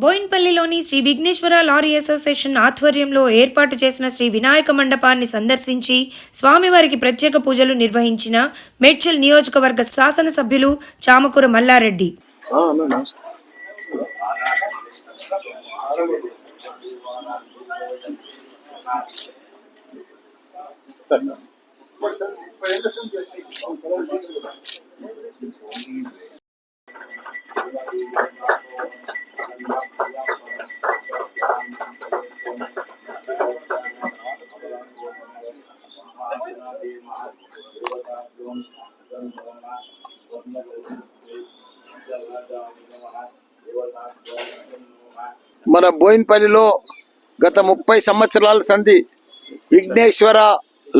బోయిన్పల్లిలోని Shri Vighneshwara lorry association ఆధ్వర్యంలో ఏర్పాటు చేసిన శ్రీ వినాయక మండపాన్ని సందర్శించి స్వామివారికి ప్రత్యేక పూజలు నిర్వహించిన మేడ్చల్ నియోజకవర్గ శాసనసభ్యులు చామకూర మల్లారెడ్డి. మన బోయిన్పల్లిలో గత 30 సంవత్సరాల సంధి విఘ్నేశ్వర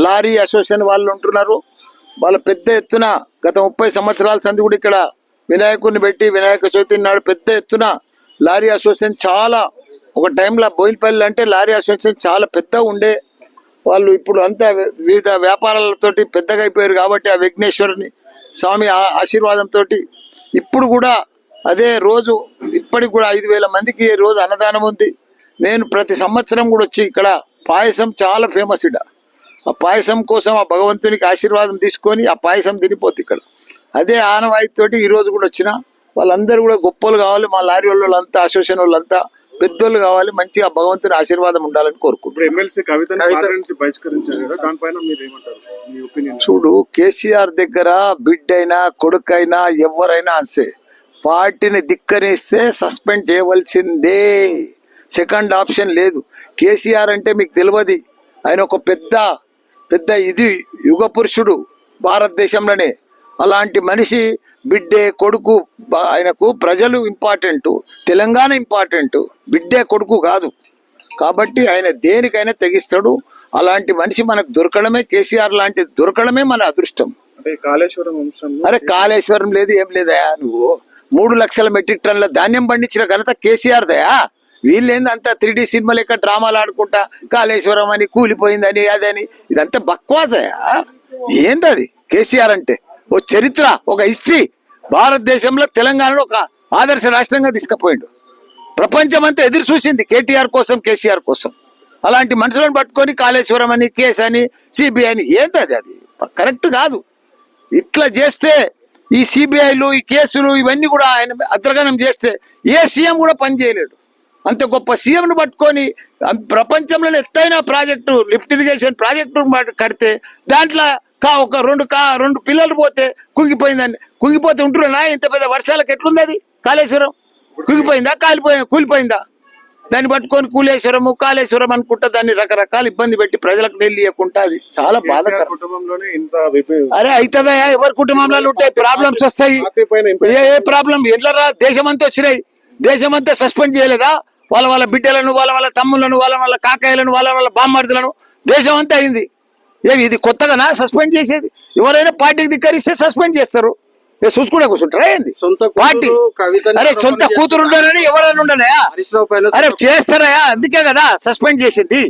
లారీ అసోసియేషన్ వాళ్ళు ఉంటున్నారు. వాళ్ళ పెద్ద ఎత్తున గత 30 సంవత్సరాల సంధి కూడా ఇక్కడ వినాయకుడిని పెట్టి వినాయక చవితి నాడు పెద్ద ఎత్తున లారీ అసోసియేషన్ చాలా ఒక టైంలో బోయిన్పల్లి అంటే లారీ అసోసియేషన్ చాలా పెద్ద ఉండే వాళ్ళు. ఇప్పుడు అంతా వివిధ వ్యాపారాలతోటి పెద్దగా అయిపోయారు కాబట్టి ఆ విఘ్నేశ్వరుని స్వామి ఆశీర్వాదంతో ఇప్పుడు కూడా అదే రోజు ఇప్పటికి కూడా 5,000 మందికి రోజు అన్నదానం ఉంది. నేను ప్రతి సంవత్సరం కూడా వచ్చి ఇక్కడ పాయసం చాలా ఫేమస్ ఇక్కడ. ఆ పాయసం కోసం ఆ భగవంతునికి ఆశీర్వాదం తీసుకొని ఆ పాయసం తినిపోతుంది ఇక్కడ. అదే ఆనవాయితీతోటి ఈరోజు కూడా వచ్చిన వాళ్ళందరూ కూడా గొప్పలు కావాలి. మా లారీ వాళ్ళంతా అసోసియేషన్ వాళ్ళంతా పెద్దోళ్ళు కావాలి. మంచిగా భగవంతుని ఆశీర్వాదం ఉండాలని కోరుకుంటున్నాను. చూడు, కేసీఆర్ దగ్గర బిడ్డైనా కొడుకైనా ఎవరైనా అంతే పార్టీని ధిక్కరిస్తే సస్పెండ్ చేయవలసిందే. సెకండ్ ఆప్షన్ లేదు. కేసీఆర్ అంటే మీకు తెలియదు, ఆయన ఒక పెద్ద ఇది యుగ పురుషుడు భారతదేశంలోనే. అలాంటి మనిషి బిడ్డే కొడుకు ఆయనకు ప్రజలు ఇంపార్టెంట్, తెలంగాణ ఇంపార్టెంట్, బిడ్డే కొడుకు కాదు. కాబట్టి ఆయన దేనికైనా తెగిస్తాడు. అలాంటి మనిషి మనకు దొరకడమే, కేసీఆర్ లాంటి దొరకడమే మన అదృష్టం. అరే కాళేశ్వరం లేదు ఏం లేదయా, నువ్వు 3 లక్షల మెట్రిక్ టన్నుల ధాన్యం పండించిన ఘనత కేసీఆర్ దయా. వీళ్ళేంది అంతా 3D సినిమా లెక్క డ్రామాలు ఆడుకుంటా కాళేశ్వరం అని కూలిపోయిందని అదని ఇదంతా బక్వాసయా. ఏంది అది? కేసీఆర్ అంటే ఓ చరిత్ర, ఒక హిస్టరీ. భారతదేశంలో తెలంగాణలో ఒక ఆదర్శ రాష్ట్రంగా తీసుకుపోయిండు. ప్రపంచం అంతా ఎదురు చూసింది కేటీఆర్ కోసం, కేసీఆర్ కోసం. అలాంటి మనుషులను పట్టుకొని కాళేశ్వరం అని కేసు అని సిబిఐ అని ఏంది అది? అది కరెక్ట్ కాదు. ఇట్లా చేస్తే ఈ సిబిఐలు ఈ కేసులు ఇవన్నీ కూడా ఆయన అద్రగణం చేస్తే ఏ సీఎం కూడా పని చేయలేడు. అంత గొప్ప సీఎంను పట్టుకొని ప్రపంచంలోనే ఎత్తైన ప్రాజెక్టు లిఫ్ట్ ఇరిగేషన్ ప్రాజెక్టు కడితే దాంట్లో ఒక రెండు పిల్లలు పోతే కుంగిపోతే ఉంటున్నా. ఇంత పెద్ద వర్షాలకు ఎట్లుంది అది? కాళేశ్వరం కుంగిపోయిందా, కూలిపోయిందా? దాన్ని పట్టుకొని కాళేశ్వరం అనుకుంటా దాన్ని రకరకాల ఇబ్బంది పెట్టి ప్రజలకు నీళ్ళు ఇవ్వకుండా అది చాలా బాధకరం. అరే అవుతుందా? ఎవరి కుటుంబంలో ఉంటాయి ప్రాబ్లమ్స్ వస్తాయి. ఏ ప్రాబ్లం ఎల్లరా దేశమంతా వచ్చినాయి. దేశమంతా సస్పెండ్ చేయలేదా? వాళ్ళ బిడ్డలను, వాళ్ళ తమ్ములను, వాళ్ళ కాకాయలను, వాళ్ళ బామ్మర్దులను దేశం అంతా అయింది. ఏమి ఇది కొత్తగానా సస్పెండ్ చేసేది? ఎవరైనా పార్టీకి ధిక్కరిస్తే సస్పెండ్ చేస్తారు. చూసుకుంటే కూర్చుంటారా ఏంది? పార్టీ అరే సొంత కూతురు ఉండనని ఎవరైనా ఉండనయా? అరే చేస్తారయా, అందుకే కదా సస్పెండ్ చేసేది.